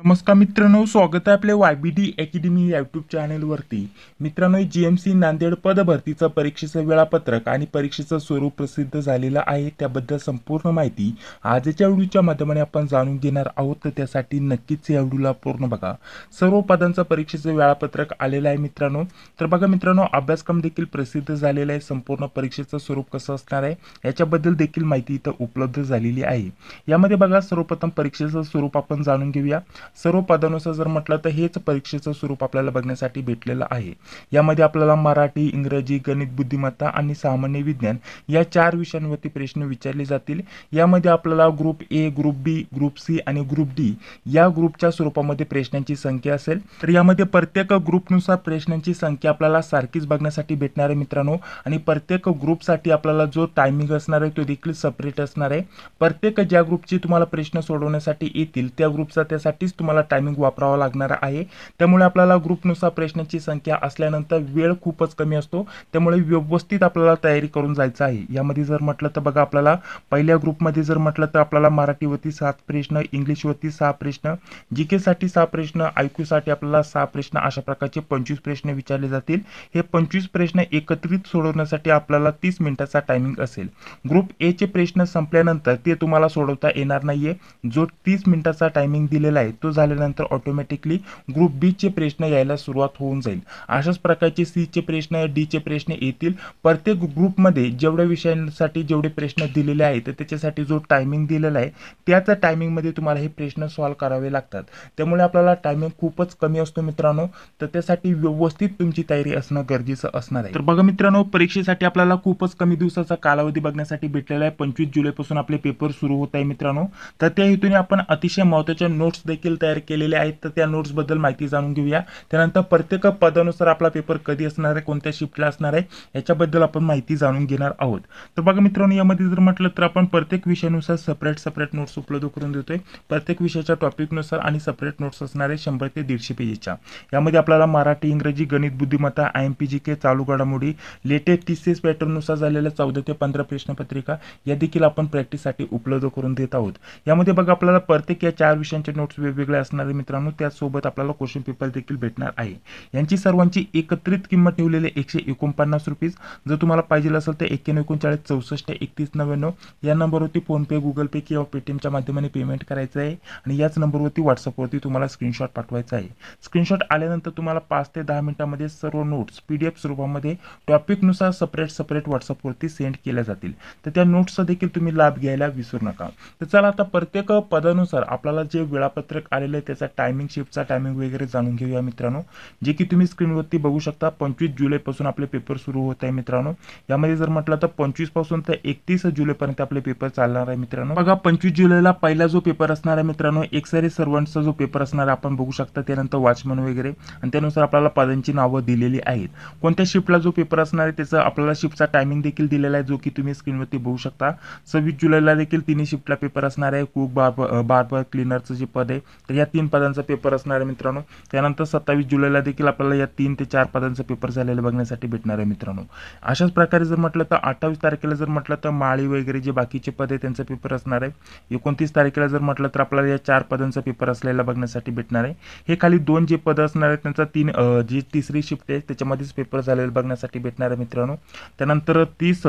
नमस्कार मित्रांनो, स्वागत आहे आपल्या YBD अकॅडमी यूट्यूब चॅनलवरती। मित्रांनो, GMC नांदेड पदभरतीचं परीक्षेचं वेळापत्रक आणि परीक्षेचं स्वरूप प्रसिद्ध झालेलं आहे। त्याबद्दल संपूर्ण माहिती आजच्या व्हिडिओच्या माध्यमाने आपण जाणून घेणार आहोत, तर त्यासाठी नक्कीच या व्हिडिओला पूर्ण बघा। सर्व पदांचं परीक्षेचं वेळापत्रक आलेलं आहे मित्रांनो। तर बघा मित्रांनो, अभ्यासक्रम देखील प्रसिद्ध झालेला आहे। संपूर्ण परीक्षेचं स्वरूप कसं असणार आहे याच्याबद्दल देखील माहिती इथं उपलब्ध झालेली आहे। यामध्ये बघा, सर्वप्रथम परीक्षेचं स्वरूप आपण जाणून घेऊया। सर्व पदानुसार जर म्हटलं तर हेच परीक्षेचं स्वरूप आपल्याला बघण्यासाठी भेटलेलं आहे। यामध्ये आपल्याला मराठी, इंग्रजी, गणित, बुद्धिमत्ता आणि सामान्य विज्ञान या 4 विषयांवरती प्रश्न विचारले जातील। यामध्ये आपल्याला group A, group B, group C आणि ग्रुप डी या ग्रुपच्या स्वरूपामध्ये प्रश्नांची संख्या असेल। तर यामध्ये प्रत्येक ग्रुपनुसार प्रश्नांची संख्या आपल्याला सारखीच बघण्यासाठी भेटणार आहे मित्रांनो। आणि प्रत्येक ग्रुपसाठी आपल्याला जो टायमिंग असणार आहे तो देखील सेपरेट असणार आहे। प्रत्येक ज्या ग्रुपची तुम्हाला प्रश्न सोडवण्यासाठी येतील त्या ग्रुपचा त्यासाठीच तुम्हाला टायमिंग वापरावा लागणार आहे। त्यामुळे आपल्याला ग्रुपनुसार प्रश्नांची संख्या असल्यानंतर वेळ खूपच कमी असतो, त्यामुळे व्यवस्थित आपल्याला तयारी करून जायचं आहे। यामध्ये जर म्हटलं तर बघा, आपल्याला पहिल्या ग्रुपमध्ये जर म्हटलं तर आपल्याला मराठीवरती 7 प्रश्न, इंग्लिशवरती 6 प्रश्न, जीके साठी 6 प्रश्न, IQ साठी आपल्याला 6 प्रश्न, अशा प्रकारचे 25 प्रश्न विचारले जातील। हे 25 प्रश्न एकत्रित सोडवण्यासाठी आपल्याला 30 मिनिटाचा टायमिंग असेल। ग्रुप ए चे प्रश्न संपल्यानंतर ते तुम्हाला सोडवता येणार नाहीये। जो 30 मिनिटाचा टायमिंग दिलेला आहे तो झाल्यानंतर ऑटोमॅटिकली ग्रुप बी चे प्रश्न यायला सुरुवात होऊन जाईल। अशाच प्रकारचे सी चे प्रश्न, डी चे प्रश्न येतील। प्रत्येक ग्रुपमध्ये जेवढ्या विषयांसाठी जेवढे प्रश्न दिलेले आहेत तर त्याच्यासाठी जो टायमिंग दिलेला आहे त्याच टायमिंग मध्ये तुम्हाला हे प्रश्न सॉल्व्ह करावे लागतात। त्यामुळे आपल्याला टायमिंग खूपच कमी असतो मित्रांनो, तर त्यासाठी व्यवस्थित तुमची तयारी असणं गरजेचं असणार आहे। तर बघा मित्रांनो, परीक्षेसाठी आपल्याला खूपच कमी दिवसाचा कालावधी बघण्यासाठी भेटलेला आहे। 25 जुलै पासून आपले पेपर सुरू होत आहे मित्रांनो। तर त्या हेतूने आपण अतिशय महत्त्वाच्या नोट्स देखील तयार केलेले आहेत, तर त्या नोट्स बद्दल माहिती जाणून घेऊया। त्यानंतर प्रत्येक पदानुसार आपला पेपर कधी असणार आहे, कोणत्या शिफ्टला असणार आहे याच्याबद्दल आपण माहिती जाणून घेणार आहोत। तर बघा मित्रांनो, यामध्ये जर म्हटलं तर आपण प्रत्येक विषयानुसार सेपरेट नोट्स उपलब्ध करून देतोय। प्रत्येक विषयाच्या टॉपिकनुसार आणि सेपरेट नोट्स असणार आहे 100 ते 150 पेजेसच्या। यामध्ये आपल्याला मराठी, इंग्रजी, गणित, बुद्धिमत्ता, IMP, जीके, चालू घडामोडी, लेटेस्ट TCS पॅटर्ननुसार झालेल्या 14 ते 15 प्रश्नपत्रिका या देखील आपण प्रॅक्टिससाठी उपलब्ध करून देत आहोत। यामध्ये बघा, आपल्याला प्रत्येक या 4 विषयांचे नोट्स वेगवेगळे असणार आहे मित्रांनो। त्यासोबत आपल्याला क्वेश्चन पेपर देखील भेटणार आहे। यांची सर्वांची एकत्रित किंमत ठेवलेली 149 रुपये। जर तुम्हाला पाहिजे असेल तर 9139 64 31 99 या नंबरवरती फोन पे, गुगल पे किंवा पेटीएमच्या माध्यमाने पेमेंट करायचं आहे आणि याच नंबरवरती व्हॉट्सअपवरती तुम्हाला स्क्रीनशॉट पाठवायचा आहे। स्क्रीनशॉट आल्यानंतर तुम्हाला 5 ते 10 मिनिटांमध्ये सर्व नोट्स PDF स्वरूपामध्ये टॉपिकनुसार सेपरेट व्हॉट्सअपवरती सेंड केल्या जातील। तर त्या नोट्सचा देखील तुम्ही लाभ घ्यायला विसरू नका। तर चला आता प्रत्येक पदानुसार आपल्याला जे वेळापत्रक आलेलं आहे त्याचा टायमिंग, शिफ्टचा टायमिंग वगैरे जाणून घेऊया मित्रांनो। जे की तुम्ही स्क्रीनवरती बघू शकता, 25 जुलै पासून आपले पेपर सुरू होत आहे मित्रांनो। यामध्ये जर म्हटलं तर 25 पासून तर 31 जुलैपर्यंत आपले पेपर चालणार आहे मित्रांनो। बघा, 25 जुलैला पहिला जो पेपर असणार आहे मित्रांनो, एक्सरे सर्वंटचा जो पेपर असणार आहे आपण बघू शकता। त्यानंतर वॉचमन वगैरे, आणि त्यानुसार आपल्याला पदांची नावं दिलेली आहेत। कोणत्या शिफ्टला जो पेपर असणार आहे त्याचा आपल्याला शिफ्टचा टायमिंग देखील दिलेला आहे, जो की तुम्ही स्क्रीनवरती बघू शकता। 26 जुलैला देखील 3 शिफ्टला पेपर असणार आहे। कुक, बार्बर, क्लीनरचं जे पद आहे तर या 3 पदांचा पेपर असणार आहे मित्रांनो। त्यानंतर 27 जुलैला देखील आपल्याला या 3 ते 4 पदांचा पेपर झालेला बघण्यासाठी भेटणार आहे मित्रांनो। अशाच प्रकारे जर म्हटलं तर 28 तारखेला जर म्हटलं तर माळी वगैरे जे बाकीचे पद आहे त्यांचा पेपर असणार आहे। 29 तारखेला जर म्हटलं तर आपल्याला या 4 पदांचा पेपर असलेला बघण्यासाठी भेटणार आहे। हे खाली 2 जे पद असणार आहेत त्यांचा जी तिसरी शिफ्ट आहे त्याच्यामध्येच पेपर झालेला बघण्यासाठी भेटणार आहे मित्रांनो। त्यानंतर 30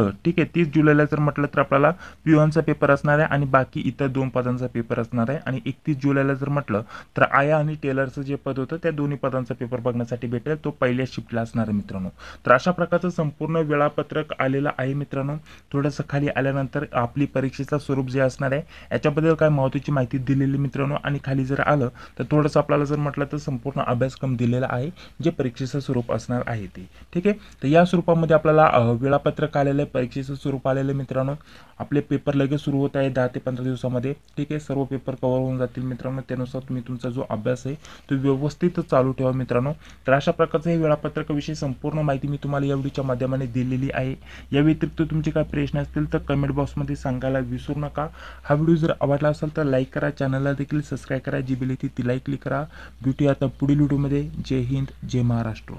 जुलैला जर म्हटलं तर आपल्याला पिओनचा पेपर असणार आहे आणि बाकी इतर 2 पदांचा पेपर असणार आहे। आणि 31 जुलैला जर म्हटलं तर आया आणि टेलरचं जे पद होतं त्या दोन्ही पदांचा पेपर बघण्यासाठी भेटेल, तो पहिल्या शिफ्टला असणार आहे मित्रांनो। तर अशा प्रकारचं संपूर्ण वेळापत्रक आलेलं आहे मित्रांनो। थोडंसं खाली आल्यानंतर आपली परीक्षेचं स्वरूप जे असणार आहे याच्याबद्दल काय महत्त्वाची माहिती दिलेली मित्रांनो। आणि खाली जर आलं तर थोडंसं आपल्याला जर म्हटलं तर संपूर्ण अभ्यासक्रम दिलेला आहे जे परीक्षेचं स्वरूप असणार आहे ते, ठीक आहे। तर या स्वरूपामध्ये आपल्याला वेळापत्रक आलेलं आहे, परीक्षेचं स्वरूप आलेलं आहे मित्रांनो। आपले पेपर लगेच सुरू होत आहे 10 ते 15 दिवसामध्ये, ठीक आहे। सर्व पेपर कव्हर होऊन जातील मित्रांनो। त्यानुसार तुम्ही तुमचा जो अभ्यास आहे तो व्यवस्थित चालू ठेवा मित्रांनो। तर अशा प्रकारचं हे वेळापत्रकाविषयी संपूर्ण माहिती मी तुम्हाला या व्हिडिओच्या माध्यमाने दिलेली आहे। या व्यतिरिक्त तुमचे काय प्रश्न असतील तर कमेंट बॉक्समध्ये सांगायला विसरू नका। हा व्हिडिओ जर आवडला असेल तर लाईक करा, चॅनलला देखील सबस्क्राईब करा, जी बेल येते तिलाही क्लिक करा। भेटूया आता पुढील व्हिडिओमध्ये। जय हिंद, जय महाराष्ट्र।